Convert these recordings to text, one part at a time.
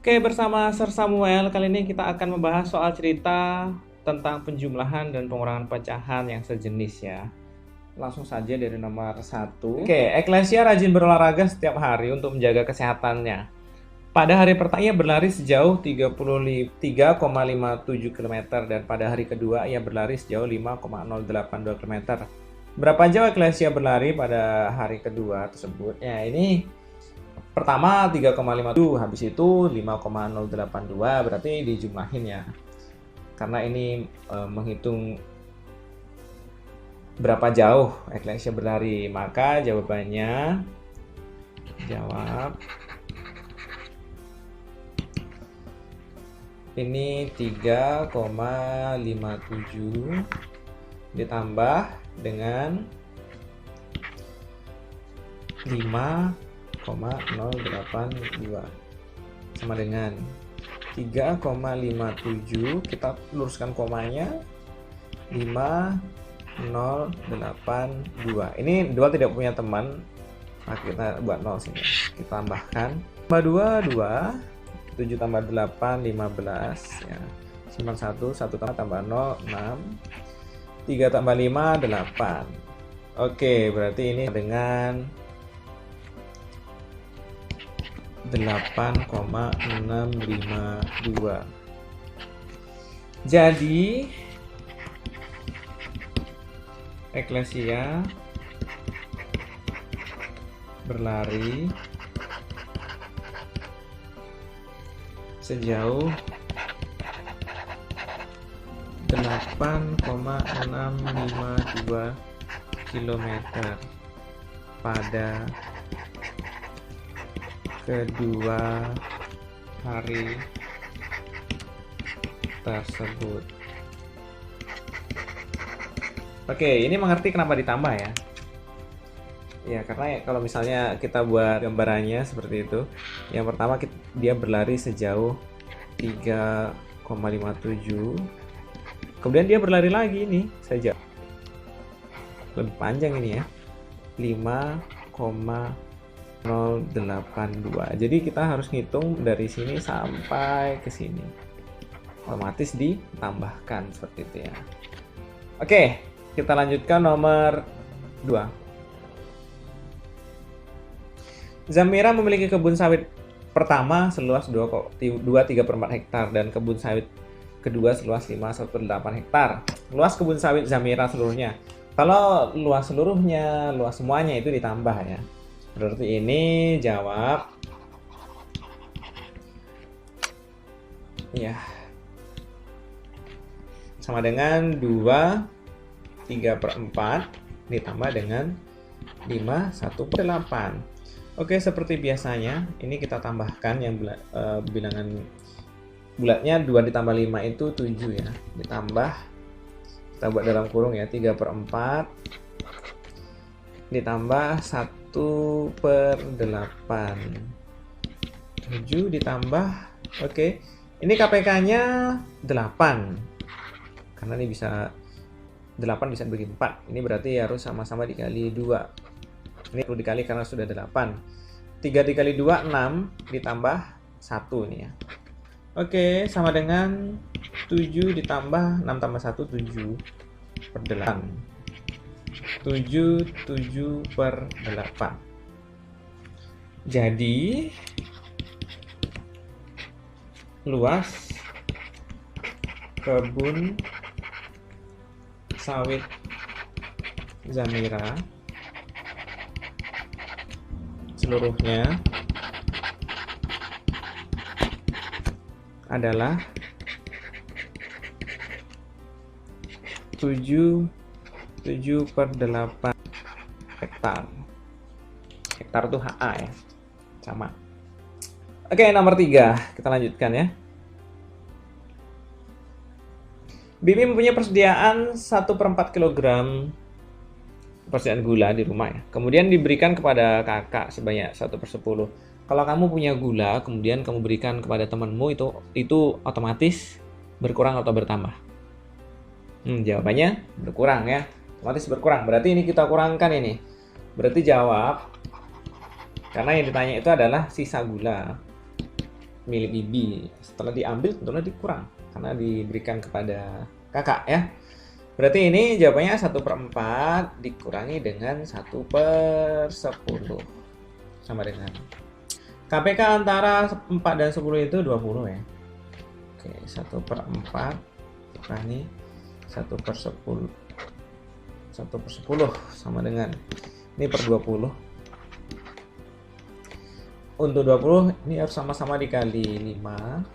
Oke, bersama Sir Samuel, kali ini kita akan membahas soal cerita tentang penjumlahan dan pengurangan pecahan yang sejenis ya. Langsung saja dari nomor 1. Oke, Eklesia rajin berolahraga setiap hari untuk menjaga kesehatannya. Pada hari pertama ia berlari sejauh 33,57 km dan pada hari kedua ia berlari sejauh 5,082 km. Berapa jauh Eklesia berlari pada hari kedua tersebut? Ya, ini pertama 3,57, habis itu 5,082, berarti dijumlahin ya. Karena ini menghitung berapa jauh Eklesia berlari, maka jawabannya ini 3,57 ditambah dengan 5,082 sama dengan 3,57, kita luruskan komanya, 5,082. Ini 2 tidak punya teman, nah kita buat 0 sini, kita tambahkan 2, 7 tambah 8, 15 ya. Simpan 1 tambah 0, 6, 3 tambah 5, 8. Oke, berarti ini dengan 8,652. Jadi Eklesia berlari sejauh 8,652 km pada kedua hari tersebut. Oke, ini mengerti kenapa ditambah ya? Ya, karena kalau misalnya kita buat gambarannya seperti itu, yang pertama dia berlari sejauh 3,57, kemudian dia berlari lagi ini saja lebih panjang ini ya, 5,082. Jadi kita harus ngitung dari sini sampai ke sini, otomatis ditambahkan seperti itu ya. Oke, kita lanjutkan nomor 2. Zamira memiliki kebun sawit pertama seluas 2,3/4 hektar dan kebun sawit kedua seluas 5,18 hektar. Luas kebun sawit Zamira seluruhnya. Kalau luas seluruhnya, luas semuanya itu ditambah ya. Berarti ini jawab ya sama dengan 2,3/4 ditambah dengan 5,18. Oke, seperti biasanya ini kita tambahkan yang bilangan bulatnya 2 ditambah 5 itu 7 ya. Ditambah, kita buat dalam kurung ya, 3/4 ditambah 1/8. 7 ditambah, oke. Ini KPK-nya 8. Karena ini bisa 8 bisa dibagi 4. Ini berarti harus sama-sama dikali 2. Ini perlu dikali karena sudah 8. 3 dikali 2, 6 ditambah 1 ini ya. Oke, sama dengan 7 ditambah 6 tambah 1, 7/8. 7/8. Jadi luas kebun sawit Zamira seluruhnya adalah 7/8 hektar. Hektar itu HA ya, sama. Oke, nomor 3 kita lanjutkan ya. Bimi mempunyai persediaan 1/4 kg persediaan gula di rumah ya. Kemudian diberikan kepada kakak sebanyak 1/10. Kalau kamu punya gula, kemudian kamu berikan kepada temanmu, itu otomatis berkurang atau bertambah? Jawabannya berkurang ya. Otomatis berkurang. Berarti ini kita kurangkan ini. Berarti jawab, karena yang ditanya itu adalah sisa gula. milik bibi. Setelah diambil tentunya dikurang karena diberikan kepada kakak ya. Berarti ini jawabannya 1/4 dikurangi dengan 1/10 sama dengan KPK antara 4 dan 10 itu 20 ya. Oke, 1/4 kurangi 1/10. 1/10 sama dengan ini per 20. Untuk 20 ini harus sama-sama dikali 5.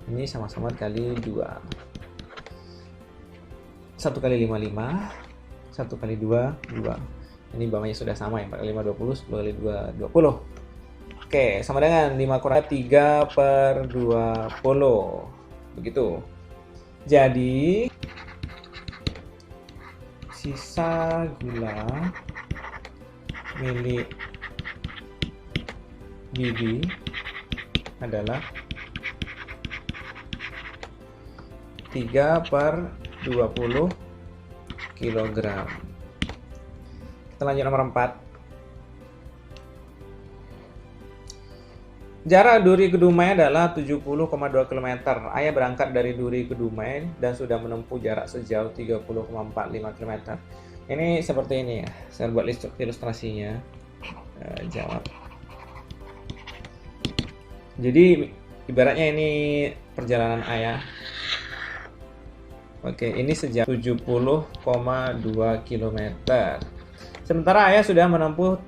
Ini sama-sama dikali 2. 1 kali 5 5, 1 kali 2 2. Ini bawahnya sudah sama ya, 4 kali 5 20, 10 kali 2 20. Oke, sama dengan 5 kurang 3/20. Begitu. Jadi sisa gula milik bibi adalah 3/20 kg. Kita lanjut nomor 4. Jarak Duri ke Dumai adalah 70,2 km. Ayah berangkat dari Duri ke Dumai dan sudah menempuh jarak sejauh 30,45 km. Ini seperti ini ya. Saya buat ilustrasinya. Jawab. Jadi ibaratnya ini perjalanan ayah. Oke, ini sejauh 70,2 km. Sementara ayah sudah menempuh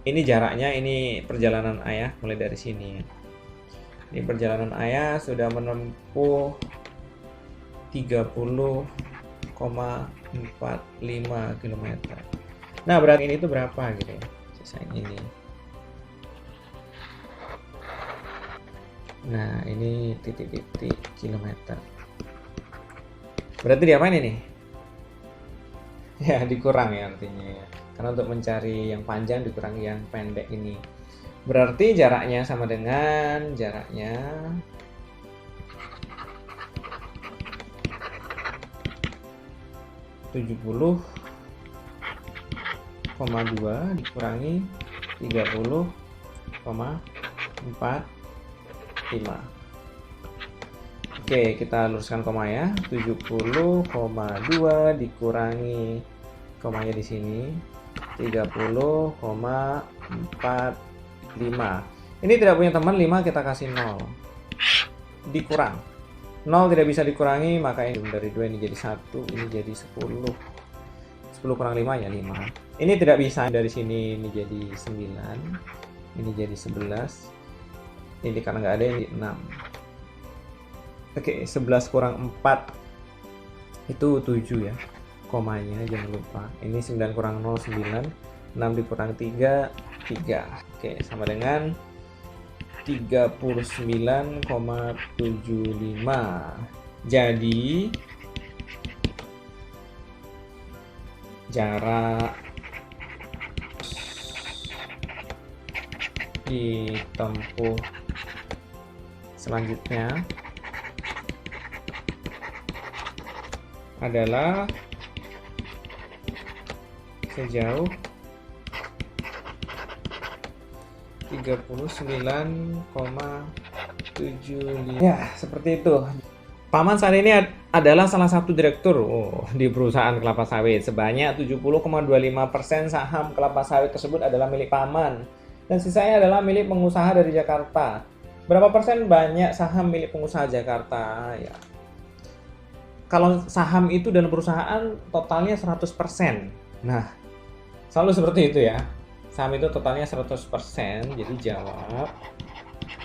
ini jaraknya, ini perjalanan ayah mulai dari sini. Ini perjalanan ayah sudah menempuh 30,45 km. Nah, berarti ini itu berapa gitu ya? Sisa ini. Nah, ini titik-titik kilometer. Berarti diapain ini? Ya, dikurang ya artinya ya. Karena untuk mencari yang panjang dikurangi yang pendek ini. Berarti jaraknya sama dengan jaraknya 70,2 dikurangi 30,45. Oke, kita luruskan koma ya. 70,2 dikurangi komanya di sini 30,45. Ini tidak punya teman 5, kita kasih 0. Dikurang. 0 tidak bisa dikurangi, maka ini dari 2 ini jadi 1, ini jadi 10. 10 kurang 5 ya 5. Ini tidak bisa, dari sini ini jadi 9. Ini jadi 11. Ini karena nggak ada, ini 6. Oke, 11 kurang 4 itu 7 ya. Komanya jangan lupa. Ini 9 kurang 0 9. 6 dikurang 3 3. Oke, sama dengan 39,75. Jadi jarak ditempuh selanjutnya adalah sejauh 39,75. Ya, seperti itu. Paman saat ini adalah salah satu direktur di perusahaan kelapa sawit. Sebanyak 70,25% saham kelapa sawit tersebut adalah milik Paman. Dan sisanya adalah milik pengusaha dari Jakarta. Berapa persen banyak saham milik pengusaha Jakarta? Ya. Kalau saham itu dalam perusahaan totalnya 100%. Nah, selalu seperti itu ya. Saham itu totalnya 100%, jadi jawab.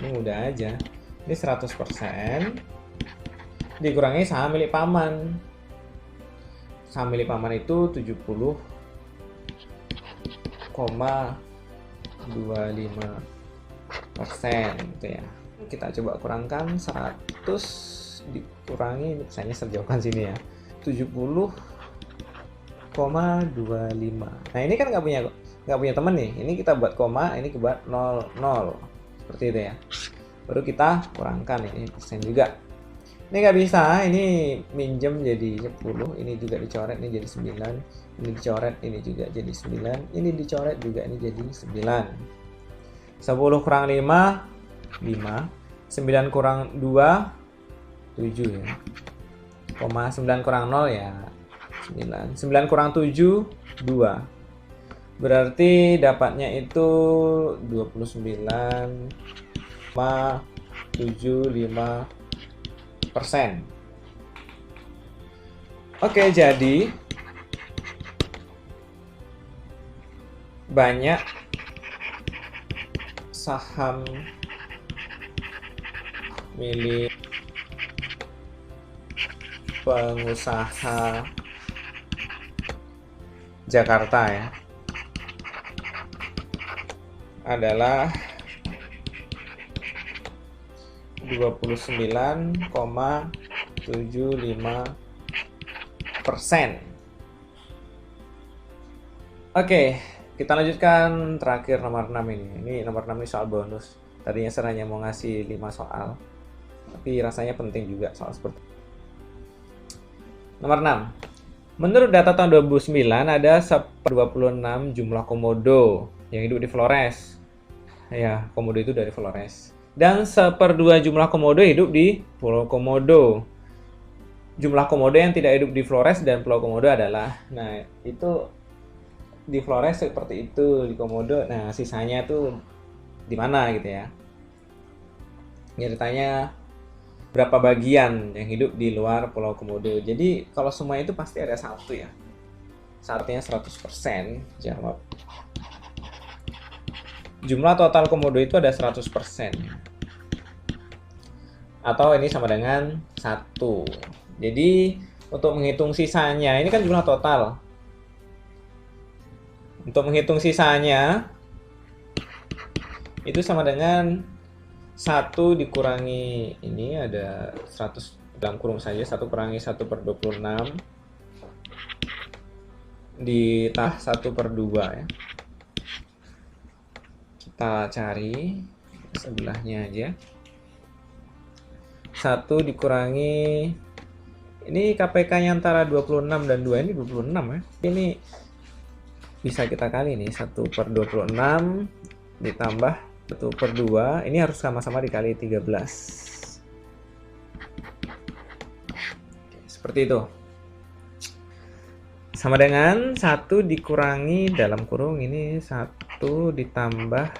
Ini mudah aja. Ini 100% dikurangi saham milik Paman. Saham milik Paman itu 70,25% gitu ya. Kita coba kurangkan 100 dikurangi, misalnya sejauhkan sini ya, 70,25. Nah, ini kan nggak punya teman nih. Ini kita buat koma, ini buat 0 0 seperti itu ya. Baru kita kurangkan, ini persen juga. Ini nggak bisa, ini minjem jadi 10, ini juga dicoret, ini jadi 9, ini dicoret, ini juga jadi 9, ini dicoret juga, ini jadi 9. 10 kurang 5 5. 9 kurang 2, 7 ya. 9 kurang 0 ya 9. 9 kurang 7, 2. Berarti dapatnya itu 29,75%. Oke, jadi banyak saham milik pengusaha Jakarta ya adalah 29,75%. Oke, kita lanjutkan terakhir nomor 6 ini. Ini nomor 6 ini soal bonus. Tadinya saya hanya mau ngasih 5 soal, tapi rasanya penting juga soal seperti ini. Nomor 6. Menurut data tahun 2009 ada 1/26 jumlah komodo yang hidup di Flores. Ya, komodo itu dari Flores. Dan 1/2 jumlah komodo hidup di Pulau Komodo. Jumlah komodo yang tidak hidup di Flores dan Pulau Komodo adalah, nah itu di Flores seperti itu, di Komodo. Nah, sisanya tuh di mana gitu ya. Ceritanya berapa bagian yang hidup di luar Pulau Komodo. Jadi kalau semua itu pasti ada satu ya. Satunya 100%. Jawab. Jumlah total komodo itu ada 100%. Atau ini sama dengan 1. Jadi untuk menghitung sisanya, ini kan jumlah total. Untuk menghitung sisanya itu sama dengan 1 dikurangi, ini ada 100 dalam kurung saja, 1 kurangi 1/26 ditambah 1/2 ya. Kita cari sebelahnya aja. 1 dikurangi, ini KPK-nya antara 26 dan 2, ini 26 ya. Ini bisa kita kali nih, 1/26 ditambah 1/2, ini harus sama-sama dikali 13. Oke, seperti itu. Sama dengan 1 dikurangi dalam kurung, ini 1 ditambah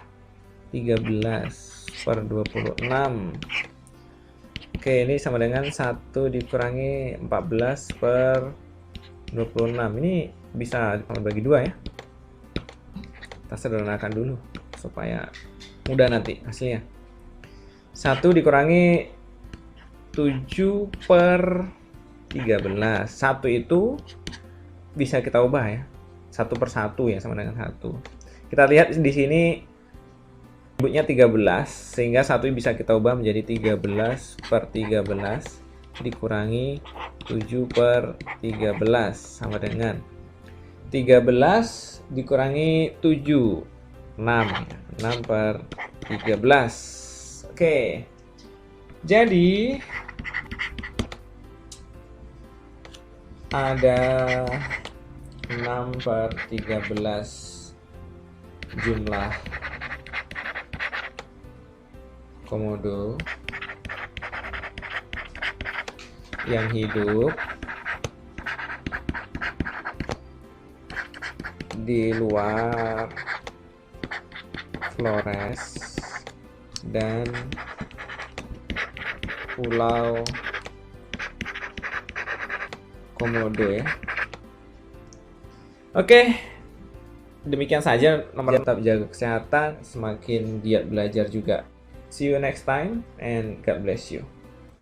13/26. Oke, ini sama dengan 1 dikurangi 14/26. Ini bisa bagi 2 ya. Kita sederhanakan dulu supaya mudah nanti hasilnya. 1 dikurangi 7/13. 1 itu bisa kita ubah ya. 1/1 ya, sama dengan 1. Kita lihat di sini nyebutnya 13, sehingga 1 bisa kita ubah menjadi 13/13 dikurangi 7/13 sama dengan 13 dikurangi 7, 6. 6/13. Oke. Jadi ada 6/13 jumlah komodo yang hidup di luar Flores dan Pulau Komodo ya. Oke, demikian saja nomor. Tetap jaga kesehatan, semakin giat belajar juga. See you next time and God bless you.